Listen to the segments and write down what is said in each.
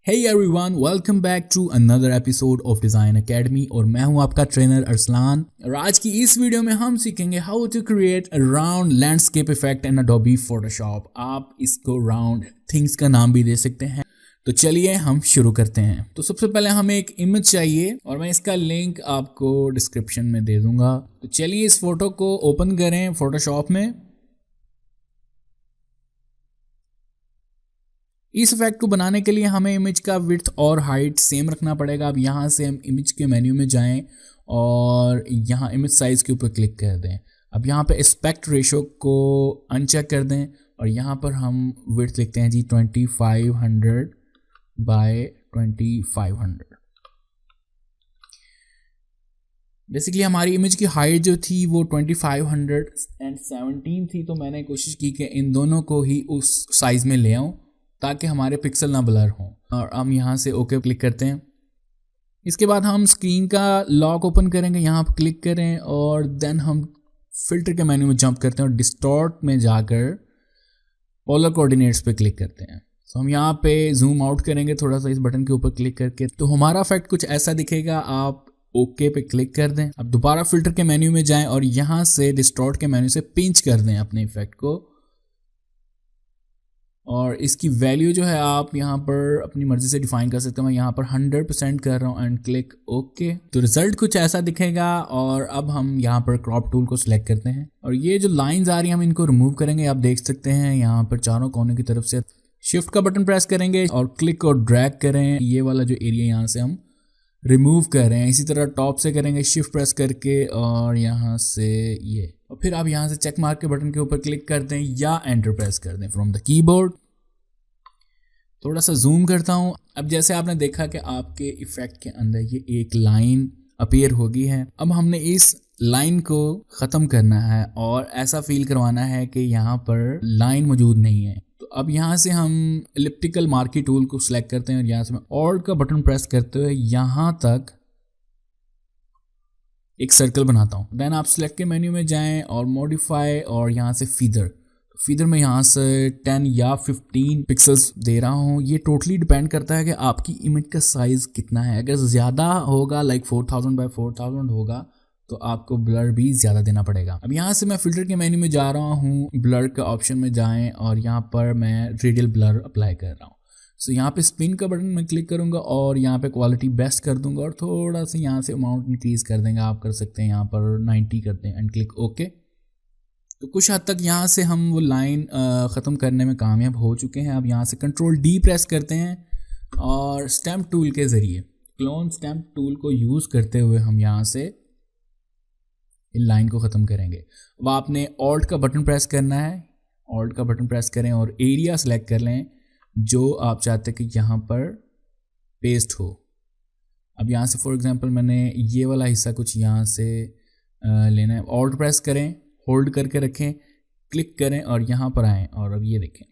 Hey everyone, welcome back to another episode of Design Academy और मैं हूं आपका ट्रेनर अरसलान। और आज की इस वीडियो में हम सीखेंगे how to create a round landscape effect in Adobe Photoshop. आप इसको राउंड थिंग्स का नाम भी दे सकते हैं। तो चलिए हम शुरू करते हैं। तो सबसे पहले हमें एक इमेज चाहिए और मैं इसका लिंक आपको डिस्क्रिप्शन में दे दूंगा। तो चलिए इस फोटो को ओपन करें फोटोशॉप में। इस इफेक्ट को बनाने के लिए हमें इमेज का विड्थ और हाइट सेम रखना पड़ेगा। अब यहाँ से हम इमेज के मेन्यू में जाएं और यहाँ इमेज साइज के ऊपर क्लिक कर दें। अब यहाँ पे एस्पेक्ट रेशो को अनचेक कर दें और यहाँ पर हम विड्थ लिखते हैं जी 2500 बाय 2500। बेसिकली हमारी इमेज की हाइट जो थी वो 2517 थी, तो मैंने कोशिश की कि इन दोनों को ही उस साइज में ले आऊँ ताकि हमारे पिक्सल ना ब्लर हों। और हम यहाँ से ओके क्लिक करते हैं। इसके बाद हम स्क्रीन का लॉक ओपन करेंगे, यहाँ पर क्लिक करें और देन हम फिल्टर के मेन्यू में जंप करते हैं और डिस्टॉर्ट में जाकर पोलर कोऑर्डिनेट्स पे क्लिक करते हैं। तो हम यहाँ पे जूम आउट करेंगे थोड़ा सा इस बटन के ऊपर क्लिक करके, तो हमारा इफेक्ट कुछ ऐसा दिखेगा। आप ओके पे क्लिक कर दें। अब दोबारा फिल्टर के मेन्यू में जाएं और यहाँ से डिस्टॉर्ट के मेन्यू से पिंच कर दें अपने इफेक्ट को और इसकी वैल्यू जो है आप यहाँ पर अपनी मर्जी से डिफाइन कर सकते हैं। मैं यहाँ पर 100% कर रहा हूँ एंड क्लिक ओके। तो रिजल्ट कुछ ऐसा दिखेगा। और अब हम यहाँ पर क्रॉप टूल को सिलेक्ट करते हैं और ये जो लाइंस आ रही हैं हम इनको रिमूव करेंगे। आप देख सकते हैं यहाँ पर चारों कोनों की तरफ से शिफ्ट का बटन प्रेस करेंगे और क्लिक और ड्रैग करें। ये वाला जो एरिया यहाँ से हम रिमूव कर रहे हैं। इसी तरह टॉप से करेंगे शिफ्ट प्रेस करके और यहाँ से ये, और फिर आप यहाँ से चेक मार्क के बटन के ऊपर क्लिक कर दें या एंटर प्रेस कर दें फ्रॉम द कीबोर्ड। थोड़ा सा जूम करता हूँ। अब जैसे आपने देखा कि आपके इफेक्ट के अंदर ये एक लाइन अपीयर हो गई है। अब हमने इस लाइन को ख़त्म करना है और ऐसा फील करवाना है कि यहाँ पर लाइन मौजूद नहीं है। तो अब यहाँ से हम एलिप्टिकल मार्की टूल को सिलेक्ट करते हैं और यहाँ से मैं ऑल्ट का बटन प्रेस करते हुए यहाँ तक एक सर्कल बनाता हूँ। देन आप सिलेक्ट के मेन्यू में जाएं और मॉडिफाई और यहाँ से फीदर में यहाँ से 10 या 15 पिक्सल्स दे रहा हूँ। ये टोटली डिपेंड करता है कि आपकी इमेज का साइज़ कितना है। अगर ज़्यादा होगा लाइक 4000 बाय 4000 होगा तो आपको ब्लर भी ज़्यादा देना पड़ेगा। अब यहाँ से मैं फिल्टर के मेन्यू में जा रहा हूँ, ब्लर का ऑप्शन में जाएं और यहाँ पर मैं रेडियल ब्लर अप्लाई कर रहा हूँ। सो यहाँ पे स्पिन का बटन मैं क्लिक करूँगा और यहाँ पे क्वालिटी बेस्ट कर दूंगा और थोड़ा सा यहाँ से अमाउंट इंक्रीज़ कर देंगे। आप कर सकते हैं यहाँ पर 90 करते हैं एंड क्लिक ओके। तो कुछ हद तक यहाँ से हम वो लाइन ख़त्म करने में कामयाब हो चुके हैं। अब यहाँ से कंट्रोल डी प्रेस करते हैं और स्टैम्प टूल के ज़रिए क्लोन स्टैम्प टूल को यूज़ करते हुए हम यहाँ से इन लाइन को ख़त्म करेंगे। अब आपने ऑल्ट का बटन प्रेस करना है, ऑल्ट का बटन प्रेस करें और एरिया सेलेक्ट कर लें जो आप चाहते हैं कि यहाँ पर पेस्ट हो। अब यहाँ से फॉर एग्जांपल मैंने ये वाला हिस्सा कुछ यहाँ से लेना है। ऑल्ट प्रेस करें, होल्ड करके रखें, क्लिक करें और यहाँ पर आएँ और अब ये देखें,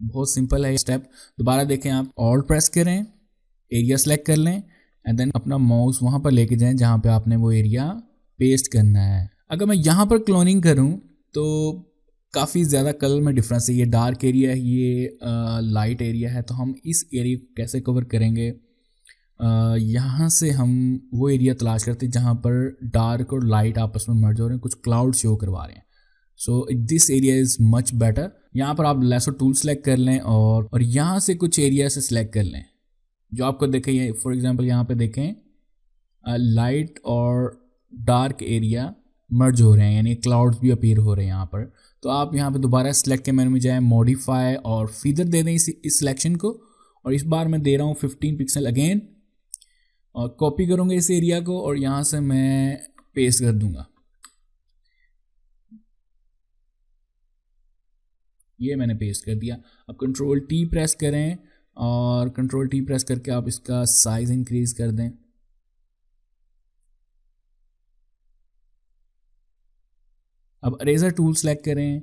बहुत सिंपल है ये स्टेप। दोबारा देखें, आप ऑल्ट प्रेस करें, एरिया सेलेक्ट कर लें एंड देन अपना माउस वहाँ पर लेके जाएं जहाँ पे आपने वो एरिया पेस्ट करना है। अगर मैं यहाँ पर क्लोनिंग करूँ तो काफ़ी ज़्यादा कलर में डिफरेंस है। ये डार्क एरिया है, ये लाइट एरिया है। तो हम इस एरिया को कैसे कवर करेंगे? यहाँ से हम वो एरिया तलाश करते हैं जहाँ पर डार्क और लाइट आपस में मर्ज हो रहे हैं, कुछ क्लाउड शो करवा रहे हैं। So this area is much better. यहाँ पर आप लेसो टूल सेलेक्ट कर लें और यहाँ से कुछ एरिया से सिलेक्ट कर लें जो आपको देखें। फॉर एग्जांपल यहाँ पे देखें लाइट और डार्क एरिया मर्ज हो रहे हैं, यानी क्लाउड्स भी अपीयर हो रहे हैं यहाँ पर। तो आप यहाँ पे दोबारा सेलेक्ट के मेन्यू में जाएं, मॉडिफाई और फीदर दे दें इस सिलेक्शन को। और इस बार मैं दे रहा हूँ 15 पिक्सल अगेन और कॉपी करूँगा इस एरिया को और यहाँ से मैं पेस्ट कर दूँगा। ये मैंने पेस्ट कर दिया। अब कंट्रोल टी प्रेस करें और कंट्रोल टी प्रेस करके आप इसका साइज इंक्रीज कर दें। अब इरेजर टूल सेलेक्ट करें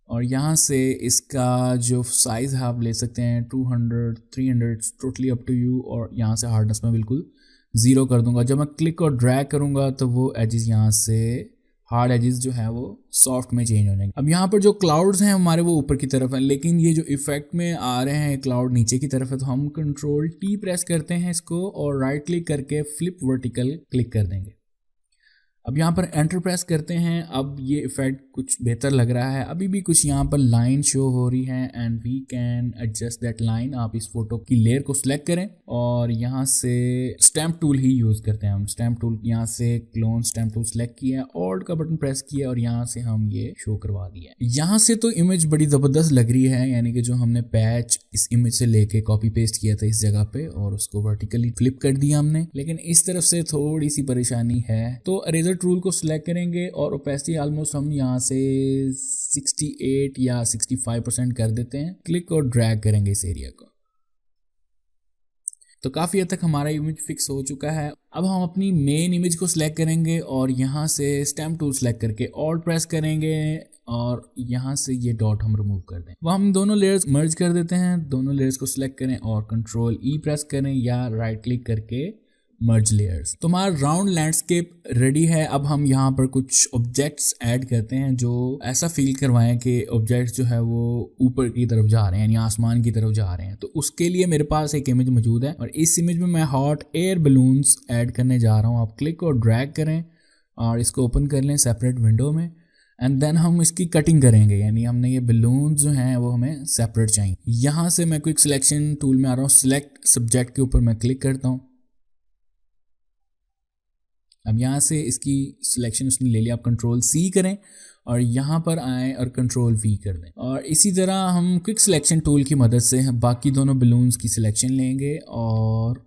और यहाँ से इसका जो साइज़ है आप ले सकते हैं 200, 300, टोटली अप टू यू। और यहाँ से हार्डनेस में बिल्कुल 0 कर दूंगा। जब मैं क्लिक और ड्रैग करूँगा तो वो एजेस यहाँ से हार्ड एजेस जो है वो सॉफ्ट में चेंज हो जाएंगे। अब यहाँ पर जो क्लाउड्स हैं हमारे वो ऊपर की तरफ हैं, लेकिन ये जो इफेक्ट में आ रहे हैं क्लाउड नीचे की तरफ है, तो हम कंट्रोल टी प्रेस करते हैं इसको और राइट क्लिक करके फ्लिप वर्टिकल क्लिक कर देंगे। अब यहाँ पर एंटर प्रेस करते हैं। अब ये इफेक्ट कुछ बेहतर लग रहा है। अभी भी कुछ यहाँ पर लाइन शो हो रही है and we can adjust that line. आप इस फोटो की लेयर को सिलेक्ट करें और यहाँ से स्टैम्प टूल ही यूज करते हैं हम। स्टैम्प टूल यहाँ से क्लोन स्टैम्प टूल सिलेक्ट किया, ऑल्ट का बटन प्रेस किया और यहाँ से हम ये शो करवा दिया। यहाँ से तो इमेज बड़ी जबरदस्त लग रही है, यानी कि जो हमने पैच इस इमेज से लेके कॉपी पेस्ट किया था इस जगह पे और उसको वर्टिकली फ्लिप कर दिया हमने, लेकिन इस तरफ से थोड़ी सी परेशानी है। तो इरेजर टूल को सिलेक्ट करेंगे और ओपेसिटी ऑलमोस्ट हम यहाँ से 68 या 65% कर देते हैं। क्लिक और ड्रैग करेंगे इस एरिया को। तो काफ़ी हद तक हमारा इमेज फिक्स हो चुका है। अब हम अपनी मेन इमेज को सिलेक्ट करेंगे और यहाँ से स्टैम्प टूल सिलेक्ट करके ऑल्ट प्रेस करेंगे और यहाँ से ये डॉट हम रिमूव कर दें। वह हम दोनों लेयर्स मर्ज कर देते हैं। दोनों लेयर्स को सिलेक्ट करें और कंट्रोल ई प्रेस करें या राइट क्लिक करके मर्ज लेयर्स। तो हमारा राउंड लैंडस्केप रेडी है। अब हम यहाँ पर कुछ ऑब्जेक्ट्स ऐड करते हैं जो ऐसा फील करवाएं कि ऑब्जेक्ट्स जो है वो ऊपर की तरफ जा रहे हैं, यानी आसमान की तरफ जा रहे हैं। तो उसके लिए मेरे पास एक इमेज मौजूद है और इस इमेज में मैं हॉट एयर बलून्स ऐड करने जा रहा हूँ। आप क्लिक और ड्रैग करें और इसको ओपन कर लें सेपरेट विंडो में एंड देन हम इसकी कटिंग करेंगे, यानी हमने ये बलून जो हैं वो हमें सेपरेट चाहिए। यहाँ से मैं क्विक सिलेक्शन टूल में आ रहा हूँ, सिलेक्ट सब्जेक्ट के ऊपर मैं क्लिक करता हूँ। अब यहाँ से इसकी सिलेक्शन उसने ले लिया। आप कंट्रोल सी करें और यहाँ पर आएँ और कंट्रोल वी कर दें और इसी तरह हम क्विक सिलेक्शन टूल की मदद से बाकी दोनों बलून्स की सिलेक्शन लेंगे और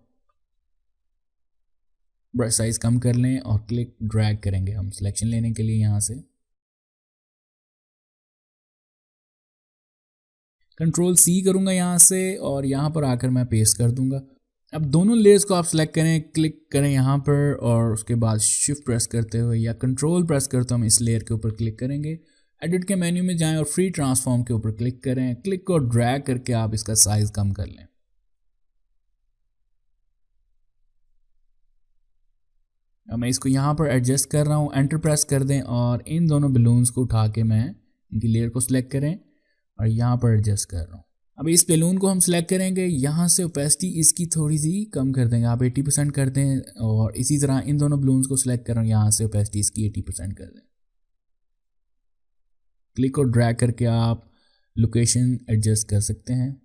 ब्रश साइज कम कर लें और क्लिक ड्रैग करेंगे हम सिलेक्शन लेने के लिए। यहाँ से कंट्रोल सी करूँगा यहाँ से और यहाँ पर आकर मैं पेस्ट कर दूँगा। अब दोनों लेयर्स को आप सेलेक्ट करें, क्लिक करें यहाँ पर और उसके बाद शिफ्ट प्रेस करते हुए या कंट्रोल प्रेस करते हम इस लेयर के ऊपर क्लिक करेंगे। एडिट के मेन्यू में जाएं और फ्री ट्रांसफॉर्म के ऊपर क्लिक करें। क्लिक और ड्रैग करके आप इसका साइज कम कर लें। अब मैं इसको यहाँ पर एडजस्ट कर रहा हूँ। एंटर प्रेस कर दें और इन दोनों बलून्स को उठा के मैं इनकी लेयर को सिलेक्ट करें और यहाँ पर एडजस्ट कर रहा हूँ। अब इस बैलून को हम सिलेक्ट करेंगे, यहाँ से ओपेसिटी इसकी थोड़ी सी कम कर देंगे। आप 80% कर दें और इसी तरह इन दोनों बलून्स को सिलेक्ट करें, यहाँ से ओपेसिटी इसकी 80% कर दें। क्लिक और ड्रैग करके आप लोकेशन एडजस्ट कर सकते हैं।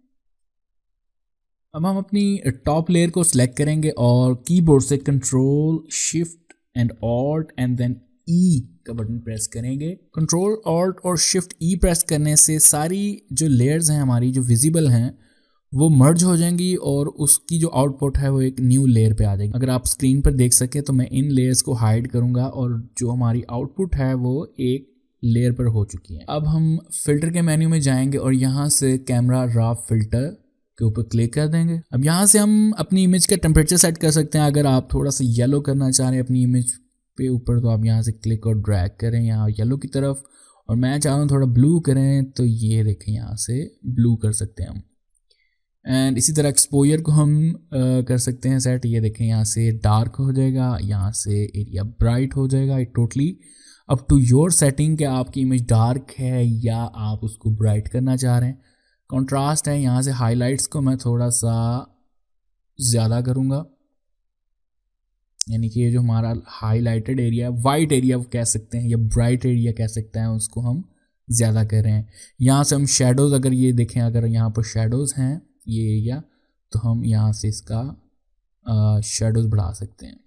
अब हम अपनी टॉप लेयर को सिलेक्ट करेंगे और कीबोर्ड से control shift and alt and then E का बटन प्रेस करेंगे। कंट्रोल ऑल्ट और शिफ्ट ई प्रेस करने से सारी जो लेयर्स हैं हमारी जो विजिबल हैं वो मर्ज हो जाएंगी और उसकी जो आउटपुट है वो एक न्यू लेयर पे आ जाएगी। अगर आप स्क्रीन पर देख सके तो मैं इन लेयर्स को हाइड करूंगा और जो हमारी आउटपुट है वो एक लेयर पर हो चुकी है। अब हम फिल्टर के मेन्यू में जाएंगे और यहाँ से कैमरा रॉ फिल्टर के ऊपर क्लिक कर देंगे। अब यहाँ से हम अपनी इमेज का टेम्परेचर सेट कर सकते हैं। अगर आप थोड़ा सा येलो करना चाह रहे हैं अपनी इमेज पे ऊपर तो आप यहाँ से क्लिक और ड्रैग करें यहाँ येलो की तरफ, और मैं चाह रहा हूँ थोड़ा ब्लू करें तो ये देखें यहाँ से ब्लू कर सकते हैं हम। एंड इसी तरह एक्सपोजर को हम कर सकते हैं सेट। ये देखें यहाँ से डार्क हो जाएगा, यहाँ से एरिया ब्राइट हो जाएगा। It totally up to your setting कि आपकी इमेज डार्क है या आप उसको ब्राइट करना चाह रहे हैं। कॉन्ट्रास्ट है, यहाँ से हाईलाइट्स को मैं थोड़ा सा ज़्यादा करूँगा, यानी कि ये जो हमारा हाईलाइटेड एरिया वाइट एरिया कह सकते हैं या ब्राइट एरिया कह सकते हैं उसको हम ज़्यादा कर रहे हैं। यहाँ से हम शेडोज़ अगर ये देखें, अगर यहाँ पर शेडोज़ हैं ये एरिया तो हम यहाँ से इसका शेडोज़ बढ़ा सकते हैं।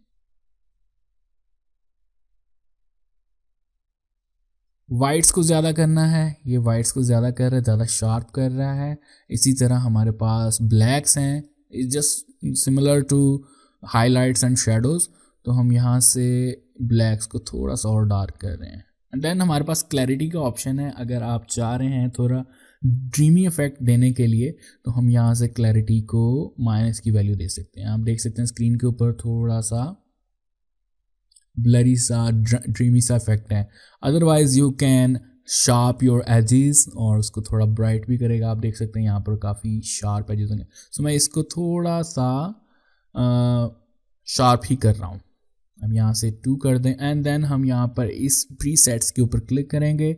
वाइट्स को ज़्यादा करना है, ये वाइट्स को ज़्यादा कर रहा है, ज़्यादा शार्प कर रहा है। इसी तरह हमारे पास ब्लैक्स हैं, it's just similar to highlights and shadows, तो हम यहाँ से ब्लैक्स को थोड़ा सा और डार्क कर रहे हैं। एंड देन हमारे पास क्लैरिटी का ऑप्शन है। अगर आप चाह रहे हैं थोड़ा ड्रीमी इफेक्ट देने के लिए तो हम यहाँ से क्लैरिटी को माइनस की वैल्यू दे सकते हैं। आप देख सकते हैं स्क्रीन के ऊपर थोड़ा सा ब्लरी सा ड्रीमी सा इफेक्ट है। Otherwise you can sharp your edges और उसको थोड़ा ब्राइट भी करेगा। आप देख सकते हैं यहाँ पर काफ़ी शार्प एजेस होंगे। सो मैं इसको थोड़ा सा शार्प ही कर रहा हूँ। हम यहाँ से 2 कर दें एंड देन हम यहाँ पर इस प्रीसेट्स के ऊपर क्लिक करेंगे,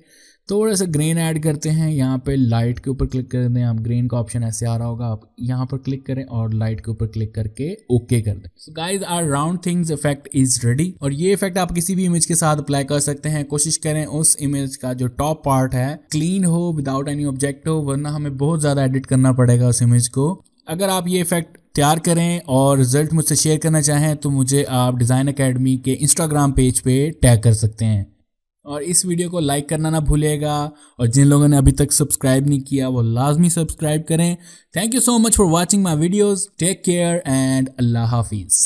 थोड़ा सा ग्रेन ऐड करते हैं, यहाँ पे लाइट के ऊपर क्लिक कर दें, आप ग्रेन का ऑप्शन ऐसे आ रहा होगा, आप यहाँ पर क्लिक करें और लाइट के ऊपर क्लिक करके ओके कर दें। So guys our round things effect is ready. और ये इफेक्ट आप किसी भी इमेज के साथ अप्लाई कर सकते हैं। कोशिश करें उस इमेज का जो टॉप पार्ट है क्लीन हो, विदाउट एनी ऑब्जेक्ट हो, वरना हमें बहुत ज़्यादा एडिट करना पड़ेगा उस इमेज को। अगर आप ये इफेक्ट तैयार करें और रिजल्ट मुझसे शेयर करना चाहें तो मुझे आप डिज़ाइन एकेडमी के इंस्टाग्राम पेज पे टैग कर सकते हैं। और इस वीडियो को लाइक करना ना भूलिएगा, और जिन लोगों ने अभी तक सब्सक्राइब नहीं किया वो लाजमी सब्सक्राइब करें। Thank you so much for watching my videos. Take care and अल्लाह हाफिज़।